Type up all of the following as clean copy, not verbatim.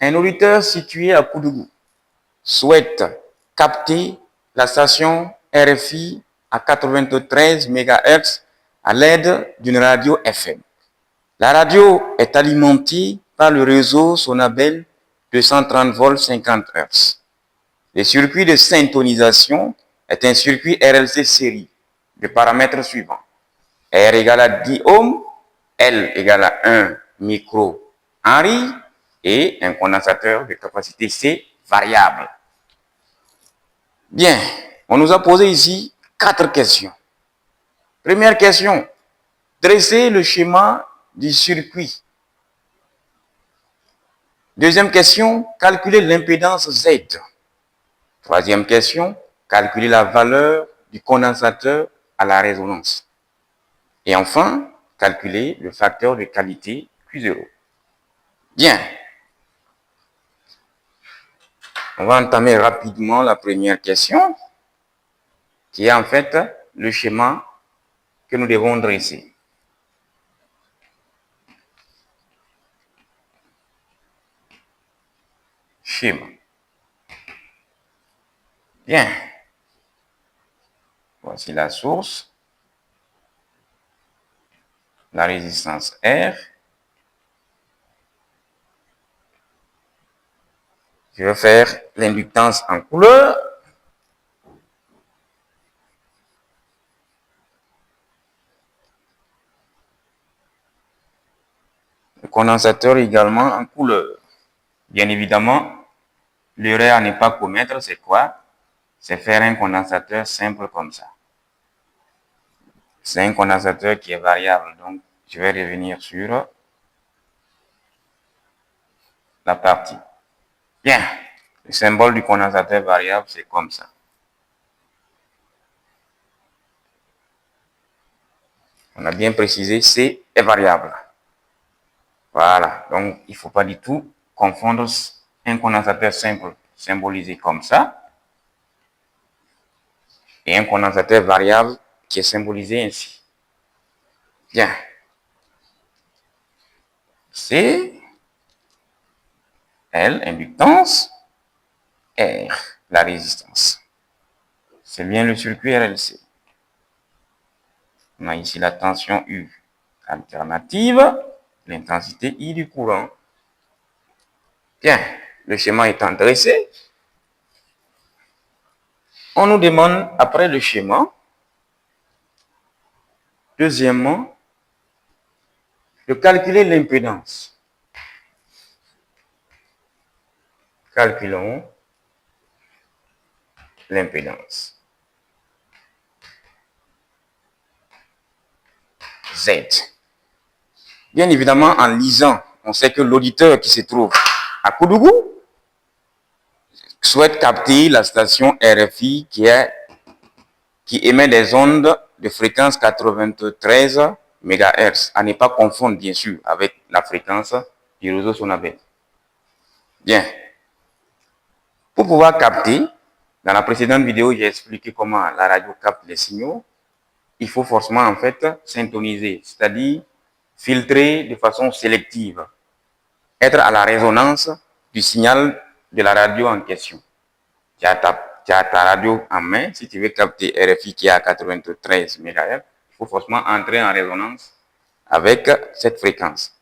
Un auditeur situé à Koudougou souhaite capter la station RFI à 93 MHz à l'aide d'une radio FM. La radio est alimentée par le réseau Sonabel 230 volts 50 Hz. Le circuit de syntonisation est un circuit RLC série de paramètres suivants. R égale à 10 ohms, L égale à 1 micro-henry et un condensateur de capacité C variable. Bien, on nous a posé ici 4 questions. Première question, dresser le schéma du circuit. Deuxième question, calculer l'impédance Z. Troisième question, calculer la valeur du condensateur à la résonance. Et enfin, calculer le facteur de qualité Q0. Bien. On va entamer rapidement la première question, qui est en fait le schéma que nous devons dresser. Schéma. Bien. Voici la source. La résistance R. Je vais faire l'inductance en couleur. Le condensateur également en couleur. Bien évidemment, l'erreur à ne pas commettre, c'est quoi? C'est faire un condensateur simple comme ça. C'est un condensateur qui est variable, donc je vais revenir sur la partie. Bien, le symbole du condensateur variable, c'est comme ça. On a bien précisé, C est variable. Voilà, donc il ne faut pas du tout confondre un condensateur simple symbolisé comme ça et un condensateur variable qui est symbolisé ainsi. Bien. C, L, inductance, R, la résistance. C'est bien le circuit RLC. On a ici la tension U alternative, l'intensité I du courant. Bien, le schéma étant dressé, on nous demande, après le schéma, deuxièmement, de calculer l'impédance. Calculons l'impédance. Z. Bien évidemment, en lisant, on sait que l'auditeur qui se trouve à Koudougou souhaite capter la station RFI qui émet des ondes de fréquence 93 MHz, à ne pas confondre bien sûr avec la fréquence du réseau Sonabel. Bien. Pour pouvoir capter, dans la précédente vidéo, j'ai expliqué comment la radio capte les signaux. Il faut forcément en fait syntoniser, c'est-à-dire filtrer de façon sélective, être à la résonance du signal de la radio en question. Tu as ta radio en main, si tu veux capter RFI qui est à 93 MHz, il faut forcément entrer en résonance avec cette fréquence.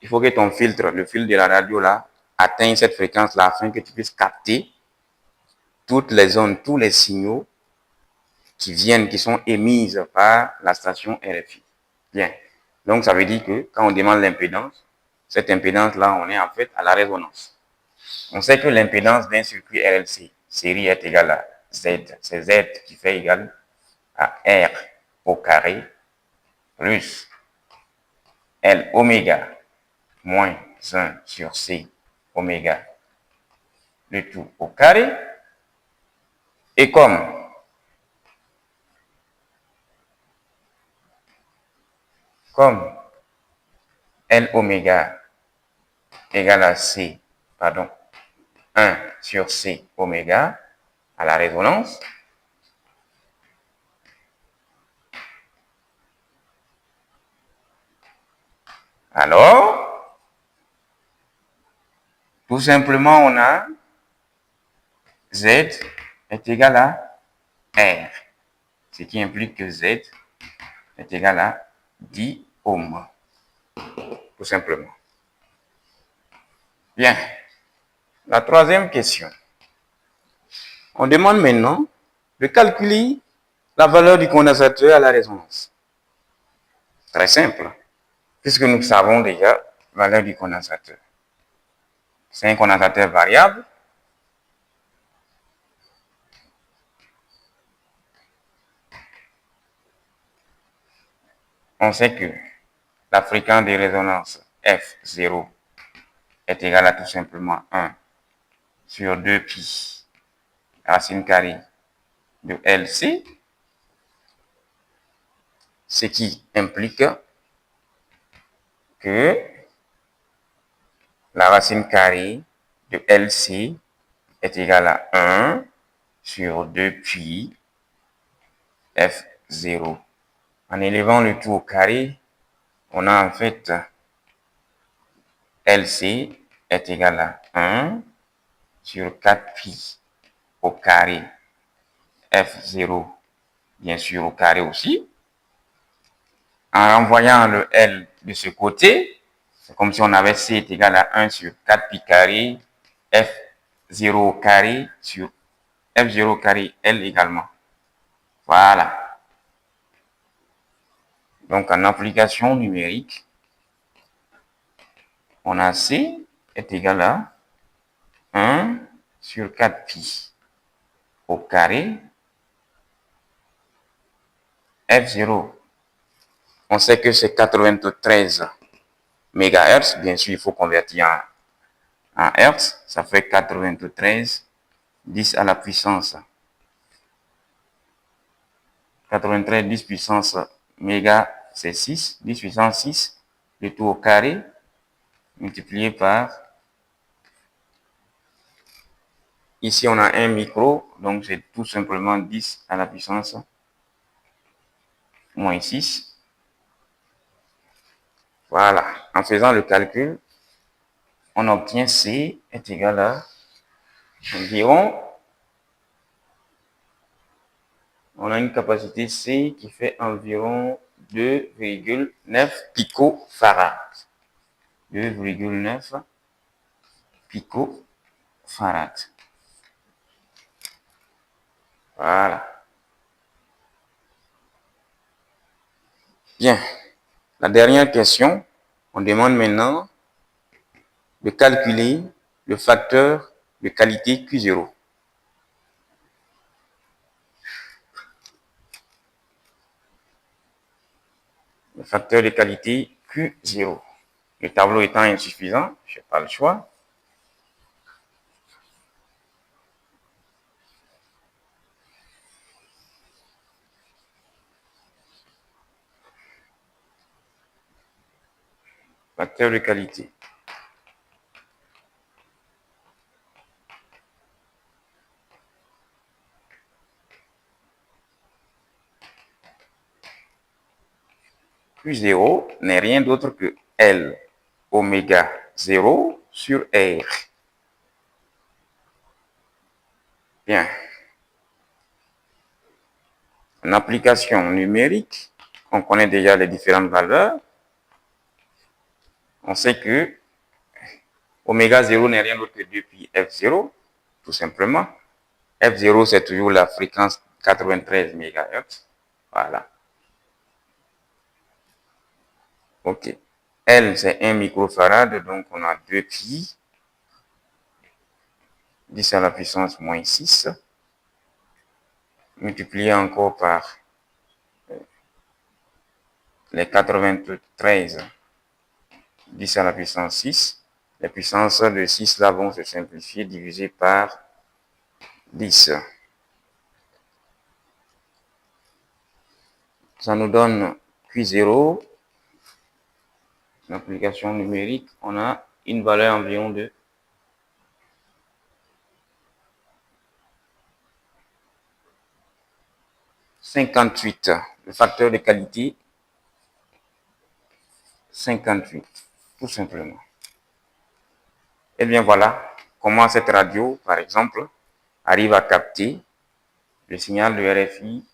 Il faut que ton filtre, le fil de la radio là, atteigne cette fréquence-là afin que tu puisses capter toutes les ondes, tous les signaux qui sont émises par la station RFI. Bien. Donc, ça veut dire que quand on demande l'impédance, cette impédance-là, on est en fait à la résonance. On sait que l'impédance d'un circuit RLC série est égale à Z. C'est Z qui fait égal à R au carré plus L oméga moins 1 sur C oméga, le tout au carré. Et comme L oméga égale à 1 sur C oméga à la résonance, alors Tout simplement, on a Z est égal à R, ce qui implique que Z est égal à 10 ohms, tout simplement. Bien. La troisième question. On demande maintenant de calculer la valeur du condensateur à la résonance. Très simple, puisque nous savons déjà la valeur du condensateur. C'est un condensateur variable. On sait que la fréquence de résonance F0 est égale à tout simplement 1 sur 2 pi racine carrée de LC, ce qui implique que la racine carrée de LC est égale à 1 sur 2 pi F0. En élevant le tout au carré, on a en fait LC est égal à 1 sur 4 pi au carré F0, bien sûr au carré aussi. En renvoyant le L de ce côté, c'est comme si on avait C est égal à 1 sur 4 pi carré F0 au carré sur F0 au carré L également. Voilà. Donc en application numérique, on a C est égal à 1 sur 4 pi au carré F0. On sait que c'est 93 MHz. Bien sûr, il faut convertir en Hertz. Ça fait 93, 10 à la puissance. 93, 10 puissance méga, c'est 6. 10 puissance 6, le tout au carré, multiplié par... Ici, on a un micro, donc c'est tout simplement 10 à la puissance moins 6. Voilà. En faisant le calcul, on obtient C est égal à environ... On a une capacité C qui fait environ 2,9 picofarad. 2,9 picofarad. Voilà. Bien. La dernière question, on demande maintenant de calculer le facteur de qualité Q0. Le facteur de qualité Q0. Le tableau étant insuffisant, je n'ai pas le choix. Facteur de qualité. Q0 n'est rien d'autre que L oméga 0 sur R. Bien. En application numérique, on connaît déjà les différentes valeurs. On sait que oméga 0 n'est rien d'autre que 2 pi F0, tout simplement. F0, c'est toujours la fréquence 93 MHz. Voilà. OK. L, c'est 1 microfarad, donc on a 2 pi, 10 à la puissance moins 6, multiplié encore par les 93, 10 à la puissance 6. Les puissances de 6 là vont se simplifier, divisé par 10. Ça nous donne Q0. En application numérique, on a une valeur environ de 58. Le facteur de qualité, 58, tout simplement. Et bien voilà comment cette radio, par exemple, arrive à capter le signal de RFI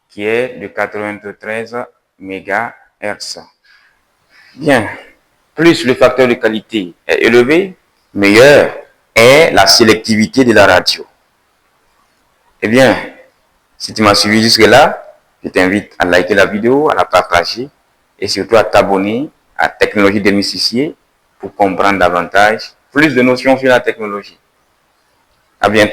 qui est de 93 MHz. Bien, plus le facteur de qualité est élevé, meilleure est la sélectivité de la radio. Eh bien, si tu m'as suivi jusque-là, je t'invite à liker la vidéo, à la partager et surtout à t'abonner à Technologie Démystifiée pour comprendre davantage plus de notions sur la technologie. À bientôt.